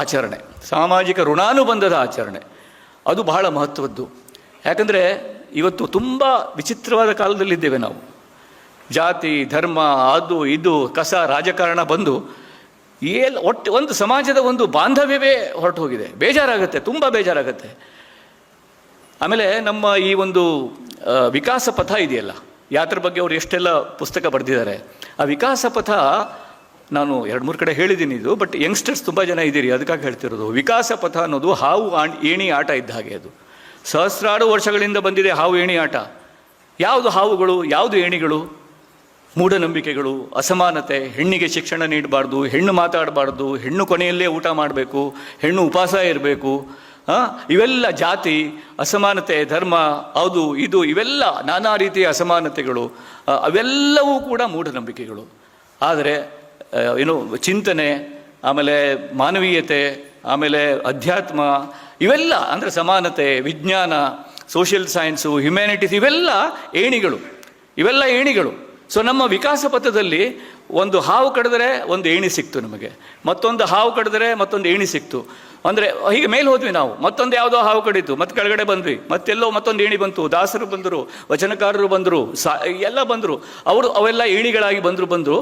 ಆಚರಣೆ, ಸಾಮಾಜಿಕ ಋಣಾನುಬಂಧದ ಆಚರಣೆ, ಅದು ಬಹಳ ಮಹತ್ವದ್ದು. ಯಾಕಂದರೆ ಇವತ್ತು ತುಂಬ ವಿಚಿತ್ರವಾದ ಕಾಲದಲ್ಲಿದ್ದೇವೆ ನಾವು. ಜಾತಿ, ಧರ್ಮ, ಅದು ಇದು ಕಸ ರಾಜಕಾರಣ ಬಂದು ಒಟ್ಟು ಒಂದು ಸಮಾಜದ ಒಂದು ಬಾಂಧವ್ಯವೇ ಹೊರಟು ಹೋಗಿದೆ. ಬೇಜಾರಾಗುತ್ತೆ, ತುಂಬ ಬೇಜಾರಾಗುತ್ತೆ. ಆಮೇಲೆ ನಮ್ಮ ಈ ಒಂದು ವಿಕಾಸ ಪಥ ಇದೆಯಲ್ಲ, ಯಾತ್ರ ಬಗ್ಗೆ ಅವರು ಎಷ್ಟೆಲ್ಲ ಪುಸ್ತಕ ಬರೆದಿದ್ದಾರೆ. ಆ ವಿಕಾಸ ಪಥ ನಾನು 2-3 ಕಡೆ ಹೇಳಿದ್ದೀನಿ ಇದು, ಬಟ್ ಯಂಗ್ಸ್ಟರ್ಸ್ ತುಂಬ ಜನ ಇದ್ದೀರಿ, ಅದಕ್ಕಾಗಿ ಹೇಳ್ತಿರೋದು. ವಿಕಾಸ ಪಥ ಅನ್ನೋದು ಹಾವು ಏಣಿ ಆಟ ಇದ್ದ ಹಾಗೆ. ಅದು ಸಹಸ್ರಾರು ವರ್ಷಗಳಿಂದ ಬಂದಿದೆ ಹಾವು ಏಣಿ ಆಟ. ಯಾವುದು ಹಾವುಗಳು, ಯಾವುದು ಏಣಿಗಳು? ಮೂಢನಂಬಿಕೆಗಳು, ಅಸಮಾನತೆ, ಹೆಣ್ಣಿಗೆ ಶಿಕ್ಷಣ ನೀಡಬಾರ್ದು, ಹೆಣ್ಣು ಮಾತಾಡಬಾರ್ದು, ಹೆಣ್ಣು ಕೊನೆಯಲ್ಲೇ ಊಟ ಮಾಡಬೇಕು, ಹೆಣ್ಣು ಉಪವಾಸ ಇರಬೇಕು, ಇವೆಲ್ಲ ಜಾತಿ, ಅಸಮಾನತೆ, ಧರ್ಮ, ಅದು ಇದು ಇವೆಲ್ಲ ನಾನಾ ರೀತಿಯ ಅಸಮಾನತೆಗಳು, ಅವೆಲ್ಲವೂ ಕೂಡ ಮೂಢನಂಬಿಕೆಗಳು. ಆದರೆ ಏನು ಚಿಂತನೆ, ಆಮೇಲೆ ಮಾನವೀಯತೆ, ಆಮೇಲೆ ಅಧ್ಯಾತ್ಮ, ಇವೆಲ್ಲ ಅಂದರೆ ಸಮಾನತೆ, ವಿಜ್ಞಾನ, ಸೋಷಿಯಲ್ ಸೈನ್ಸು, ಹ್ಯುಮ್ಯಾನಿಟೀಸ್, ಇವೆಲ್ಲ ಏಣಿಗಳು, ಇವೆಲ್ಲ ಏಣಿಗಳು. ಸೊ ನಮ್ಮ ವಿಕಾಸ ಪಥದಲ್ಲಿ ಒಂದು ಹಾವು ಕಡಿದ್ರೆ ಒಂದು ಏಣಿ ಸಿಕ್ತು ನಮಗೆ, ಮತ್ತೊಂದು ಹಾವು ಕಡಿದ್ರೆ ಮತ್ತೊಂದು ಏಣಿ ಸಿಕ್ತು. ಅಂದರೆ ಹೀಗೆ ಮೇಲೆ ಹೋದ್ವಿ ನಾವು, ಮತ್ತೊಂದು ಯಾವುದೋ ಹಾವು ಕಡಿತು, ಮತ್ತೆ ಕೆಳಗಡೆ ಬಂದ್ವಿ, ಮತ್ತೆಲ್ಲೋ ಮತ್ತೊಂದು ಏಣಿ ಬಂತು, ದಾಸರು ಬಂದರು, ವಚನಕಾರರು ಬಂದರು, ಎಲ್ಲ ಬಂದರು, ಅವೆಲ್ಲ ಏಣಿಗಳಾಗಿ ಬಂದರು.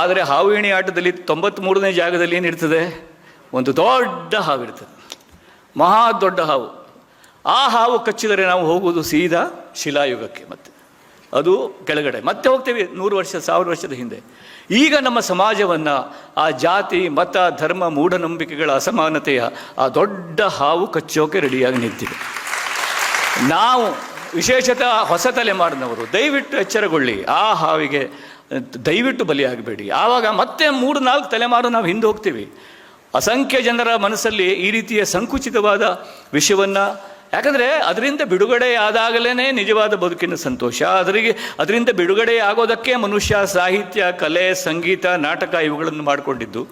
ಆದರೆ ಹಾವು ಏಣಿ ಆಟದಲ್ಲಿ 93ನೇ ಜಾಗದಲ್ಲಿ ಏನಿರ್ತದೆ? ಒಂದು ದೊಡ್ಡ ಹಾವು ಇರ್ತದೆ, ಮಹಾ ದೊಡ್ಡ ಹಾವು. ಆ ಹಾವು ಕಚ್ಚಿದರೆ ನಾವು ಹೋಗುವುದು ಸೀದಾ ಶಿಲಾಯುಗಕ್ಕೆ, ಮತ್ತೆ ಅದು ಕೆಳಗಡೆ ಮತ್ತೆ ಹೋಗ್ತೇವೆ 100 ವರ್ಷ 1000 ವರ್ಷದ ಹಿಂದೆ. ಈಗ ನಮ್ಮ ಸಮಾಜವನ್ನು ಆ ಜಾತಿ, ಮತ, ಧರ್ಮ, ಮೂಢನಂಬಿಕೆಗಳ ಅಸಮಾನತೆಯ ಆ ದೊಡ್ಡ ಹಾವು ಕಚ್ಚೋಕೆ ರೆಡಿಯಾಗಿ ನಿಂತಿದೆ. ನಾವು ವಿಶೇಷತಃ ಹೊಸ ತಲೆಮಾರಿನವರು ದಯವಿಟ್ಟು ಎಚ್ಚರಗೊಳ್ಳಿ, ಆ ಹಾವಿಗೆ ದಯವಿಟ್ಟು ಬಲಿಯಾಗಬೇಡಿ. ಆವಾಗ ಮತ್ತೆ 3-4 ತಲೆಮಾರು ನಾವು ಹಿಂದೆ ಹೋಗ್ತೀವಿ. ಅಸಂಖ್ಯ ಜನರ ಮನಸ್ಸಲ್ಲಿ ಈ ರೀತಿಯ ಸಂಕುಚಿತವಾದ ವಿಷಯವನ್ನು, ಯಾಕಂದರೆ ಅದರಿಂದ ಬಿಡುಗಡೆ ಆದಾಗಲೇ ನಿಜವಾದ ಬದುಕಿನ ಸಂತೋಷ. ಅದರಿಂದ ಬಿಡುಗಡೆ ಆಗೋದಕ್ಕೆ ಮನುಷ್ಯ ಸಾಹಿತ್ಯ, ಕಲೆ, ಸಂಗೀತ, ನಾಟಕ ಇವುಗಳನ್ನು ಮಾಡಿಕೊಂಡಿದ್ದು.